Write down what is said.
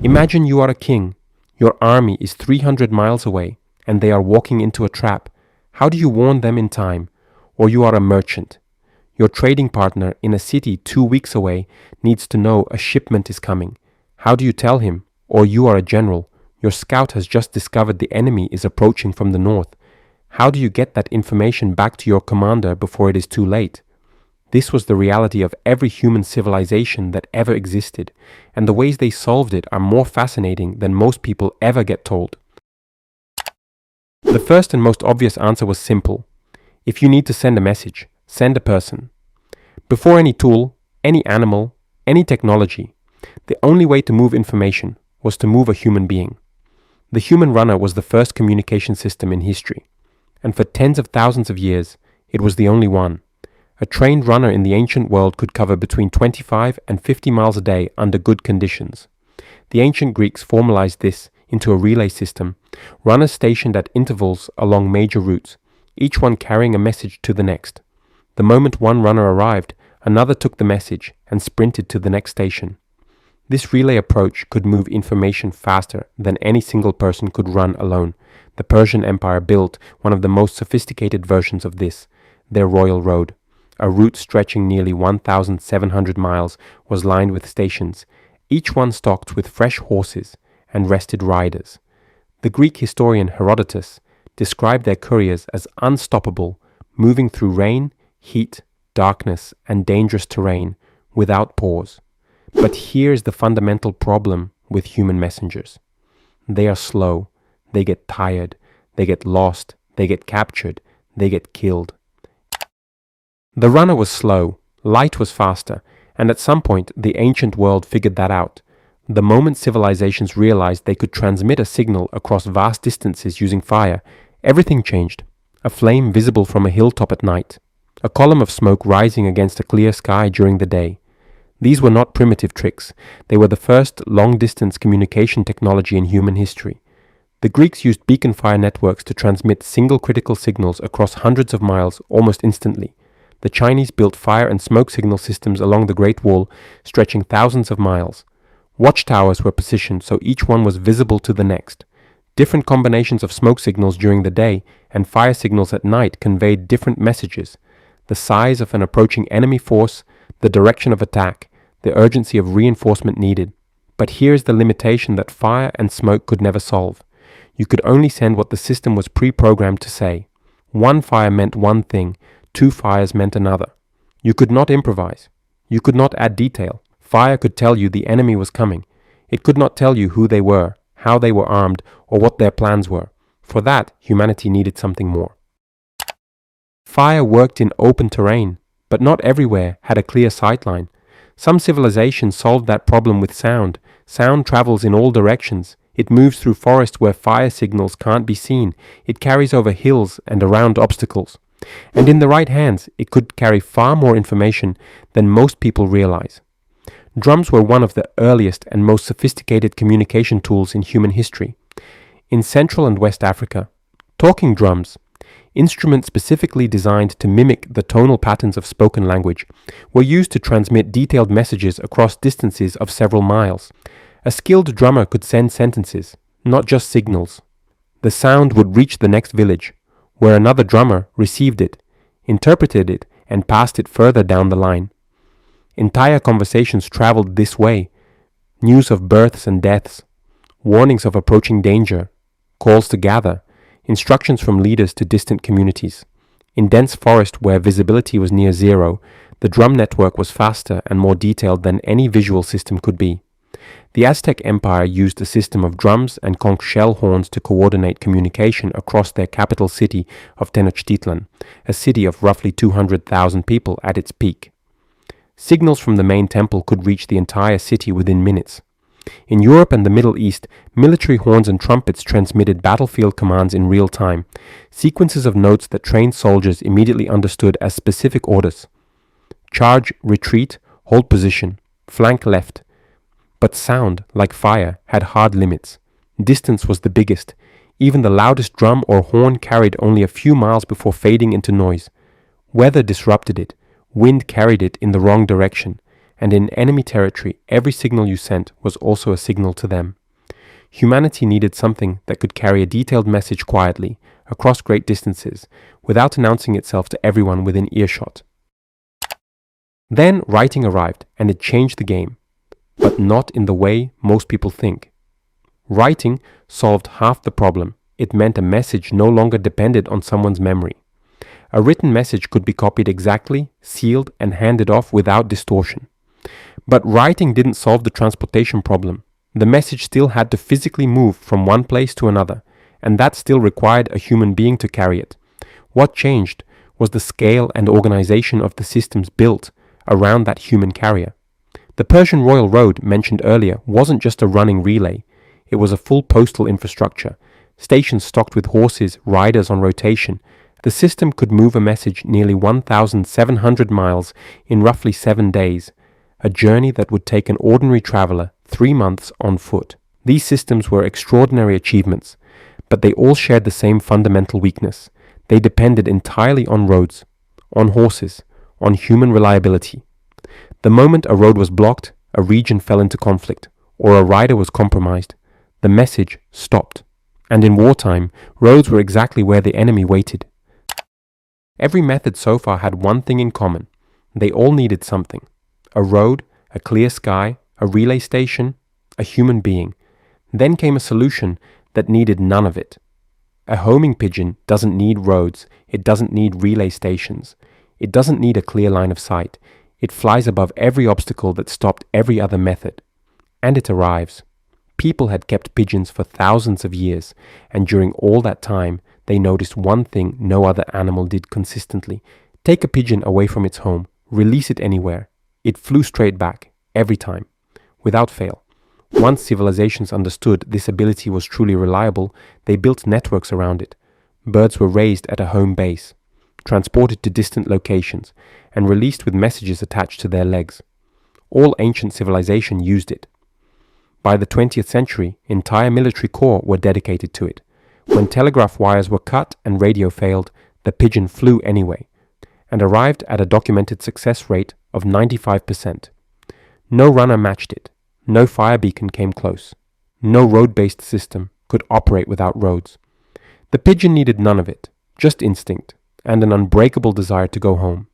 Imagine you are a king. Your army is 300 miles away and they are walking into a trap. How do you warn them in time? Or you are a merchant. Your trading partner in a city 2 weeks away needs to know a shipment is coming. How do you tell him? Or you are a general. Your scout has just discovered the enemy is approaching from the north. How do you get that information back to your commander before it is too late? This was the reality of every human civilization that ever existed, and the ways they solved it are more fascinating than most people ever get told. The first and most obvious answer was simple. If you need to send a message, send a person. Before any tool, any animal, any technology, the only way to move information was to move a human being. The human runner was the first communication system in history, and for tens of thousands of years, it was the only one. A trained runner in the ancient world could cover between 25 and 50 miles a day under good conditions. The ancient Greeks formalized this into a relay system, runners stationed at intervals along major routes, each one carrying a message to the next. The moment one runner arrived, another took the message and sprinted to the next station. This relay approach could move information faster than any single person could run alone. The Persian Empire built one of the most sophisticated versions of this, their royal road. A route stretching nearly 1,700 miles was lined with stations, each one stocked with fresh horses and rested riders. The Greek historian Herodotus described their couriers as unstoppable, moving through rain, heat, darkness, and dangerous terrain without pause. But here's the fundamental problem with human messengers. They are slow, they get tired, they get lost, they get captured, they get killed. The runner was slow, light was faster, and at some point the ancient world figured that out. The moment civilizations realized they could transmit a signal across vast distances using fire, everything changed. A flame visible from a hilltop at night, a column of smoke rising against a clear sky during the day. These were not primitive tricks. They were the first long-distance communication technology in human history. The Greeks used beacon fire networks to transmit single critical signals across hundreds of miles almost instantly. The Chinese built fire and smoke signal systems along the Great Wall, stretching thousands of miles. Watchtowers were positioned so each one was visible to the next. Different combinations of smoke signals during the day and fire signals at night conveyed different messages. The size of an approaching enemy force, the direction of attack, the urgency of reinforcement needed. But here's the limitation that fire and smoke could never solve. You could only send what the system was pre-programmed to say. One fire meant one thing, 2 fires meant another. You could not improvise. You could not add detail. Fire could tell you the enemy was coming. It could not tell you who they were, how they were armed, or what their plans were. For that, humanity needed something more. Fire worked in open terrain, but not everywhere had a clear sightline. Some civilizations solved that problem with sound. Sound travels in all directions. It moves through forests where fire signals can't be seen. It carries over hills and around obstacles. And in the right hands, it could carry far more information than most people realize. Drums were one of the earliest and most sophisticated communication tools in human history. In Central and West Africa, talking drums, instruments specifically designed to mimic the tonal patterns of spoken language, were used to transmit detailed messages across distances of several miles. A skilled drummer could send sentences, not just signals. The sound would reach the next village, where another drummer received it, interpreted it, and passed it further down the line. Entire conversations traveled this way. News of births and deaths, warnings of approaching danger, calls to gather, instructions from leaders to distant communities. In dense forest where visibility was near zero, the drum network was faster and more detailed than any visual system could be. The Aztec Empire used a system of drums and conch shell horns to coordinate communication across their capital city of Tenochtitlan, a city of roughly 200,000 people at its peak. Signals from the main temple could reach the entire city within minutes. In Europe and the Middle East, military horns and trumpets transmitted battlefield commands in real time, sequences of notes that trained soldiers immediately understood as specific orders. Charge, retreat, hold position, flank left. But sound, like fire, had hard limits. Distance was the biggest. Even the loudest drum or horn carried only a few miles before fading into noise. Weather disrupted it. Wind carried it in the wrong direction, and in enemy territory, every signal you sent was also a signal to them. Humanity needed something that could carry a detailed message quietly, across great distances, without announcing itself to everyone within earshot. Then writing arrived, and it changed the game, but not in the way most people think. Writing solved half the problem. It meant a message no longer depended on someone's memory. A written message could be copied exactly, sealed, and handed off without distortion. But writing didn't solve the transportation problem. The message still had to physically move from one place to another, and that still required a human being to carry it. What changed was the scale and organization of the systems built around that human carrier. The Persian Royal Road mentioned earlier wasn't just a running relay. It was a full postal infrastructure, stations stocked with horses, riders on rotation. The system could move a message nearly 1,700 miles in roughly 7 days, a journey that would take an ordinary traveler 3 months on foot. These systems were extraordinary achievements, but they all shared the same fundamental weakness. They depended entirely on roads, on horses, on human reliability. The moment a road was blocked, a region fell into conflict, or a rider was compromised, the message stopped. And in wartime, roads were exactly where the enemy waited. Every method so far had one thing in common. They all needed something. A road, a clear sky, a relay station, a human being. Then came a solution that needed none of it. A homing pigeon doesn't need roads. It doesn't need relay stations. It doesn't need a clear line of sight. It flies above every obstacle that stopped every other method. And it arrives. People had kept pigeons for thousands of years, and during all that time, they noticed one thing no other animal did consistently. Take a pigeon away from its home, release it anywhere. It flew straight back, every time, without fail. Once civilizations understood this ability was truly reliable, they built networks around it. Birds were raised at a home base, transported to distant locations, and released with messages attached to their legs. All ancient civilization used it. By the 20th century, entire military corps were dedicated to it. When telegraph wires were cut and radio failed, the pigeon flew anyway, and arrived at a documented success rate of 95%. No runner matched it. No fire beacon came close. No road-based system could operate without roads. The pigeon needed none of it, just instinct, and an unbreakable desire to go home.